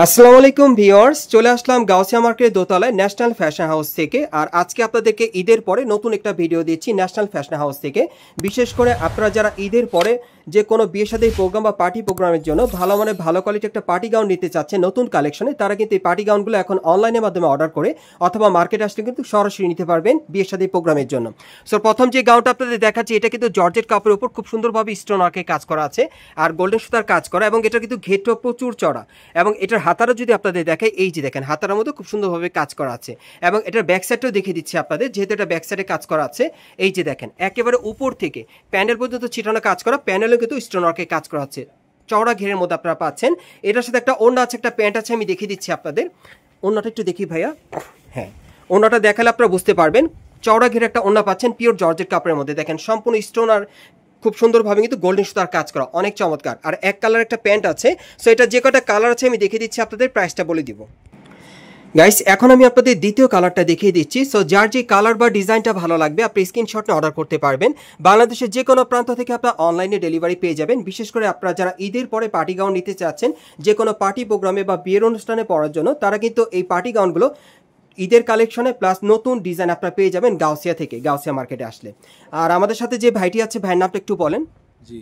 আসসালামু আলাইকুম ভিউয়ার্স, চলে আসলাম গাউসিয়া মার্কেটের দোতলায় ন্যাশনাল ফ্যাশন হাউস থেকে। আর আজকে আপনাদেরকে ঈদের পরে নতুন একটা ভিডিও দিচ্ছি ন্যাশনাল ফ্যাশন হাউস থেকে। বিশেষ করে আপনারা যারা ঈদের পরে যে কোনো বিয়ে শাদী প্রোগ্রাম বা পার্টি প্রোগ্রামের জন্য ভালো কোয়ালিটি একটা পার্টি গাউন নিতে চাচ্ছে নতুন কালেকশনে, তারা কিন্তু এই পার্টি গাউনগুলো এখন অনলাইনের মাধ্যমে অর্ডার করে অথবা মার্কেটে আসলে কিন্তু সরাসরি নিতে পারবেন বিয়ে শাদী প্রোগ্রামের জন্য। সো প্রথম যে গাউনটা আপনাদের দেখাচ্ছি, এটা কিন্তু জর্জেট কাপড়ের উপর খুব সুন্দরভাবে স্টোন ওয়ার্কের কাজ করা আছে আর গোল্ডেন সুতার কাজ করা, এবং এটা কিন্তু ঘেরটা প্রচুর চড়া, এবং এটার হাতারা যদি আপনাদের দেখাই, এই যে দেখেন হাতার মধ্যে খুব সুন্দরভাবে কাজ করা আছে। এবং এটার ব্যাক সাইডটাও দেখিয়ে দিচ্ছি আপনাদের, যেহেতু এটা ব্যাক সাইডে কাজ করা আছে। এই যে দেখেন একেবারে উপর থেকে প্যানেল পর্যন্ত ছিটানো কাজ করা, প্যানেলও কিন্তু স্টোন ওয়ার্কের কাজ করা আছে, চওড়া ঘেরের মধ্যে আপনারা পাচ্ছেন। এটার সাথে একটা ওড়না আছে, একটা প্যান্ট আছে, আমি দেখিয়ে দিচ্ছি আপনাদের। ওড়নাটা একটু দেখি ভাইয়া, হ্যাঁ ওড়নাটা দেখালে আপনারা বুঝতে পারবেন। চওড়া ঘেরে একটা ওড়না পাচ্ছেন পিওর জর্জেট কাপড়ের মধ্যে, দেখেন সম্পূর্ণ স্টোন আর খুব সুন্দরভাবে কিন্তু গোল্ডেন সুতার কাজ করা, অনেক চমৎকার। আর এক কালার একটা প্যান্ট আছে। সো এটা যে কটা কালার আছে আমি দেখিয়ে দিচ্ছি আপনাদের, প্রাইসটা বলে দিব গাইস। এখন আমি আপনাদের দ্বিতীয় কালারটা দেখিয়ে দিচ্ছি। সো যার যে কালার বা ডিজাইনটা ভালো লাগবে আপনি স্ক্রিনশট নিয়ে অর্ডার করতে পারবেন। বাংলাদেশের যে কোনো প্রান্ত থেকে আপনারা অনলাইনে ডেলিভারি পেয়ে যাবেন। বিশেষ করে আপনারা যারা ঈদের পরে পার্টি গাউন নিতে চাচ্ছেন যে কোনো পার্টি প্রোগ্রামে বা বিয়ের অনুষ্ঠানে পরার জন্য, তারা কিন্তু এই পার্টি গাউনগুলো ঈদের কালেকশনে প্লাস নতুন ডিজাইন আপনারা পেয়ে যাবেন গাউসিয়া থেকে, গাউসিয়া মার্কেটে আসলে। আর আমাদের সাথে যে ভাইটি আছে, ভাইয়ের নামটা একটু বলেন। জি,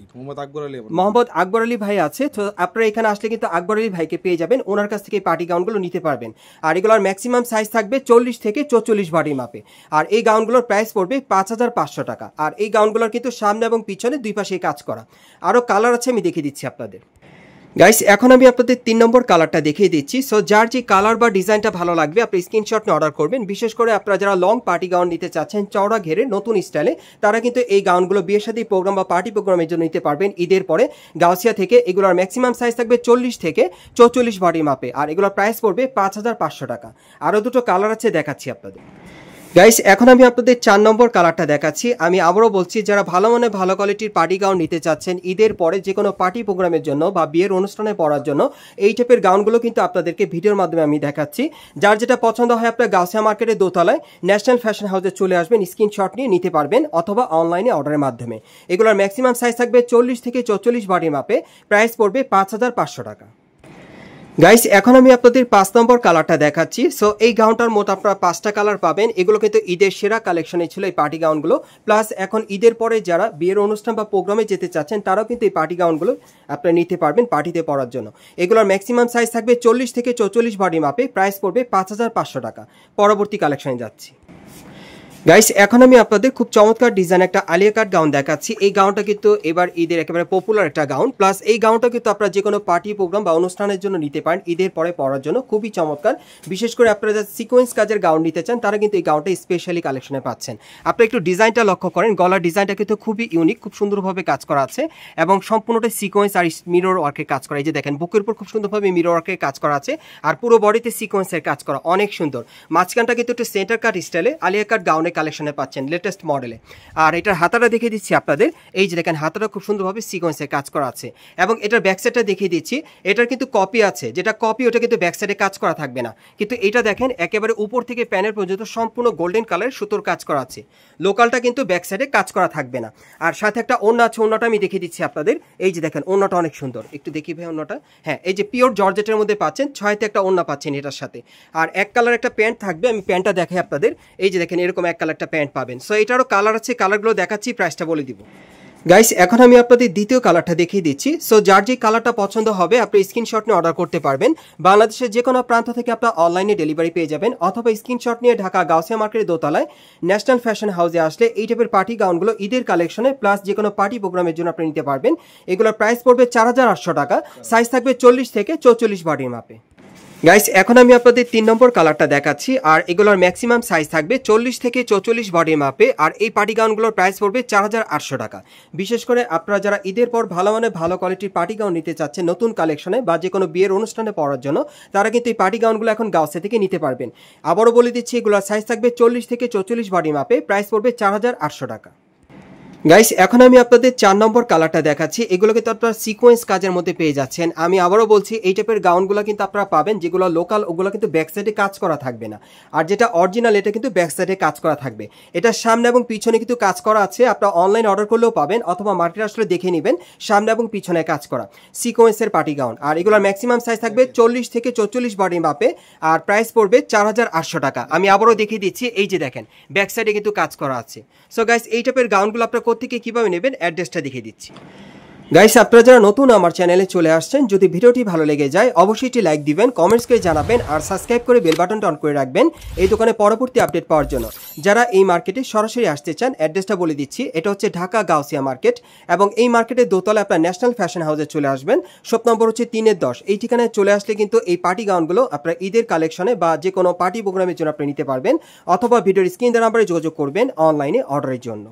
মোহাম্মদ আকবর আলী ভাই আছে। তো আপনারা এখানে আসলে কিন্তু আকবর আলী ভাইকে পেয়ে যাবেন, ওনার কাছ থেকে পার্টি গাউনগুলো নিতে পারবেন। আর এগুলোর ম্যাক্সিমাম সাইজ থাকবে 40 থেকে 44 বডি মাপে। আর এই গাউনগুলোর প্রাইস পড়বে 5500 টাকা। আর এই গাউনগুলোর কিন্তু সামনে এবং পিছনে দুই পাশে কাজ করা। আরও কালার আছে, আমি দেখিয়ে দিচ্ছি আপনাদের গাইস। এখন আমি আপনাদের 3 নম্বর কালারটা দেখিয়ে দিচ্ছি। সো যার যে কালার বা ডিজাইনটা ভালো লাগবে আপনি স্ক্রিনশট নিয়ে অর্ডার করবেন। বিশেষ করে আপনারা যারা লং পার্টি গাউন নিতে চাচ্ছেন চওড়া ঘেরে নতুন স্টাইলে, তারা কিন্তু এই গাউনগুলো বিয়ে শাদী প্রোগ্রাম বা পার্টি প্রোগ্রামের জন্য নিতে পারবেন ঈদের পরে গাউসিয়া থেকে। এগুলোর ম্যাক্সিমাম সাইজ থাকবে 40 থেকে 44 বডি মাপে। আর এগুলোর প্রাইস পড়বে 5500 টাকা। আরও দুটো কালার আছে, দেখাচ্ছি আপনাদের গাইস। এখন আমি আপনাদের 4 নম্বর কালারটা দেখাচ্ছি। আমি আবারও বলছি, যারা ভালো কোয়ালিটির পার্টি গাউন নিতে চাচ্ছেন ঈদের পরে যে কোনো পার্টি প্রোগ্রামের জন্য বা বিয়ের অনুষ্ঠানে পরার জন্য, এই টাইপের গাউনগুলো কিন্তু আপনাদেরকে ভিডিওর মাধ্যমে আমি দেখাচ্ছি। যার যেটা পছন্দ হয় আপনার গাউসিয়া মার্কেটের দোতলায় ন্যাশনাল ফ্যাশন হাউসে চলে আসবেন, স্ক্রিনশট নিয়ে নিতে পারবেন অথবা অনলাইনে অর্ডারের মাধ্যমে। এগুলোর ম্যাক্সিমাম সাইজ থাকবে 40 থেকে 44 বডি মাপে, প্রাইস পড়বে 5500 টাকা। গাইস এখন আমি আপনাদের 5 নম্বর কালারটা দেখাচ্ছি। সো এই গাউনটার মোট আপনারা 5টা কালার পাবেন। এগুলো কিন্তু ঈদের সেরা কালেকশনে ছিল এই পার্টি গাউনগুলো। প্লাস এখন ঈদের পরে যারা বিয়ের অনুষ্ঠান বা প্রোগ্রামে যেতে চাচ্ছেন, তারাও কিন্তু এই পার্টি গাউনগুলো আপনারা নিতে পারবেন পার্টিতে পরার জন্য। এগুলোর ম্যাক্সিমাম সাইজ থাকবে 40 থেকে 44 বডি মাপে, প্রাইস পড়বে 5500 টাকা। পরবর্তী কালেকশনে যাচ্ছি গাইস। এখন আমি আপনাদের খুব চমৎকার ডিজাইন একটা আলিয়া কাট গাউন দেখাচ্ছি। এই গাউনটা কিন্তু এবার ঈদের একেবারে পপুলার একটা গাউন। প্লাস এই গাউনটা কিন্তু আপনারা যে কোনো পার্টি প্রোগ্রাম বা অনুষ্ঠানের জন্য নিতে পারেন ঈদের পরে পরার জন্য, খুবই চমৎকার। বিশেষ করে আপনারা যারা সিকোয়েন্স কাজের গাউন নিতে চান, তারা কিন্তু এই গাউনটা স্পেশালি কালেকশনে পাচ্ছেন। আপনারা একটু ডিজাইনটা লক্ষ্য করেন, গলার ডিজাইনটা কিন্তু খুবই ইউনিক, খুব সুন্দরভাবে কাজ করা আছে এবং সম্পূর্ণটা সিকোয়েন্স আর মিরর ওয়ার্কের কাজ করা। এই যে দেখেন বুকের উপর খুব সুন্দরভাবে মিরর ওয়ার্কের কাজ করা আছে, আর পুরো বডিতে সিকোয়েন্সের কাজ করা, অনেক সুন্দর। মাঝখানটা কিন্তু একটু সেন্টার কাট স্টাইলে আলিয়া কাট গাউনের কালেকশনে পাচ্ছেন লেটেস্ট মডেলে। আর এটার হাতাটা দেখিয়ে দিচ্ছি আপনাদের, এই যে দেখেন হাতাটা খুব সুন্দরভাবে সিকোয়েন্সে কাজ করা আছে। এবং এটার ব্যাক সাইডটা দেখিয়ে দিচ্ছি, এটার কিন্তু কপি আছে, যেটা কপি ওটা কিন্তু ব্যাক সাইডে কাজ করা থাকবে না। কিন্তু এটা দেখেন একেবারে উপর থেকে প্যানেল পর্যন্ত সম্পূর্ণ গোল্ডেন কালারের সুতোর কাজ করা আছে। লোকালটা কিন্তু ব্যাক সাইডে কাজ করা থাকবে না। আর সাথে একটা ওড়না আছে, ওড়নাটা আমি দেখিয়ে দিচ্ছি আপনাদের। এই যে দেখেন ওড়নাটা অনেক সুন্দর, একটু দেখি ভাই ওড়নাটা। হ্যাঁ, এই যে পিওর জর্জেটের মধ্যে পাচ্ছেন, 6তে একটা ওড়না পাচ্ছেন এটার সাথে। আর এক কালার একটা প্যান্ট থাকবে, আমি প্যান্টটা দেখাই আপনাদের। এই যে দেখেন এরকম এক কালার একটা প্যান্ট পাবেন। সো এটারও কালার আছে, কালারগুলো দেখাচ্ছি, প্রাইসটা বলে দিব গাইস। এখন আমি আপনাদের দ্বিতীয় কালারটা দেখিয়ে দিচ্ছি। সো যার যে কালারটা পছন্দ হবে আপনি স্ক্রিনশট নিয়ে অর্ডার করতে পারবেন। বাংলাদেশের যে কোনো প্রান্ত থেকে আপনারা অনলাইনে ডেলিভারি পেয়ে যাবেন, অথবা স্ক্রিনশট নিয়ে ঢাকা গাউসিয়া মার্কেটের দোতলায় ন্যাশনাল ফ্যাশন হাউসে আসলে এই টাইপের পার্টি গাউনগুলো ঈদের কালেকশনে প্লাস যে কোনো পার্টি প্রোগ্রামের জন্য আপনি নিতে পারবেন। এগুলোর প্রাইস পড়বে 4800 টাকা, সাইজ থাকবে 40 থেকে 44 বডির মাপে। গাইস এখন আমি আপনাদের 3 নম্বর কালারটা দেখাচ্ছি। আর এগুলোর ম্যাক্সিমাম সাইজ থাকবে 40 থেকে 44 বডি মাপে। আর এই পার্টি গাউনগুলোর প্রাইস পড়বে 4800 টাকা। বিশেষ করে আপনারা যারা ঈদের পর ভালো কোয়ালিটির পার্টি গাউন নিতে চাচ্ছেন নতুন কালেকশনে বা যে কোনো বিয়ের অনুষ্ঠানে পরার জন্য, তারা কিন্তু এই পার্টি গাউনগুলো এখন গাউসিয়া থেকে নিতে পারবেন। আবারও বলে দিচ্ছি, এগুলোর সাইজ থাকবে 40 থেকে 44 বডি মাপে, প্রাইস পড়বে 4800 টাকা। গাইস এখন আমি আপনাদের 4 নম্বর কালারটা দেখাচ্ছি। এগুলো কিন্তু আপনারা সিকোয়েন্স কাজের মধ্যে পেয়ে যাচ্ছেন। আমি আবারও বলছি এই টাইপের গাউনগুলো কিন্তু আপনারা পাবেন, যেগুলো লোকাল ওগুলো কিন্তু ব্যাক সাইডে কাজ করা থাকবে না, আর যেটা অরিজিনাল এটা কিন্তু ব্যাক সাইডে কাজ করা থাকবে। এটা সামনে এবং পিছনে কিন্তু কাজ করা আছে, আপনারা অনলাইন অর্ডার করলেও পাবেন অথবা মার্কেটে আসলে দেখে নেবেন, সামনে এবং পিছনে কাজ করা সিকোয়েন্সের পার্টি গাউন। আর এগুলোর ম্যাক্সিমাম সাইজ থাকবে 40 থেকে 44 বডি মাপে, আর প্রাইস পড়বে 4800 টাকা। আমি আবারও দেখিয়ে দিচ্ছি, এই যে দেখেন ব্যাক সাইডে কিন্তু কাজ করা আছে। সো গাইস এই টাইপের গাউনগুলো আপনারা কোত্থেকে কিভাবে নেবেন অ্যাড্রেসটা দেখিয়ে দিচ্ছি। গাইস আপনারা যারা নতুন আমার চ্যানেলে চলে আসছেন, যদি ভিডিওটি ভালো লেগে যায় অবশ্যই একটি লাইক দিবেন, কমেন্টস করে জানাবেন, আর সাবস্ক্রাইব করে বেল বাটনটা অন করে রাখবেন এই দোকানে পরবর্তী আপডেট পাওয়ার জন্য। যারা এই মার্কেটে সরাসরি আসতে চান অ্যাড্রেসটা বলে দিচ্ছি, এটা হচ্ছে ঢাকা গাউসিয়া মার্কেট, এবং এই মার্কেটের দোতলা আপনার ন্যাশনাল ফ্যাশন হাউসে চলে আসবেন। শপ নম্বর হচ্ছে 3-10। এই ঠিকানায় চলে আসলে কিন্তু এই পার্টি গাউনগুলো আপনার ঈদের কালেকশনে বা যে কোনো পার্টি প্রোগ্রামের জন্য আপনি নিতে পারবেন, অথবা ভিডিওর স্ক্রিন নাম্বারে যোগাযোগ করবেন অনলাইনে অর্ডারের জন্য।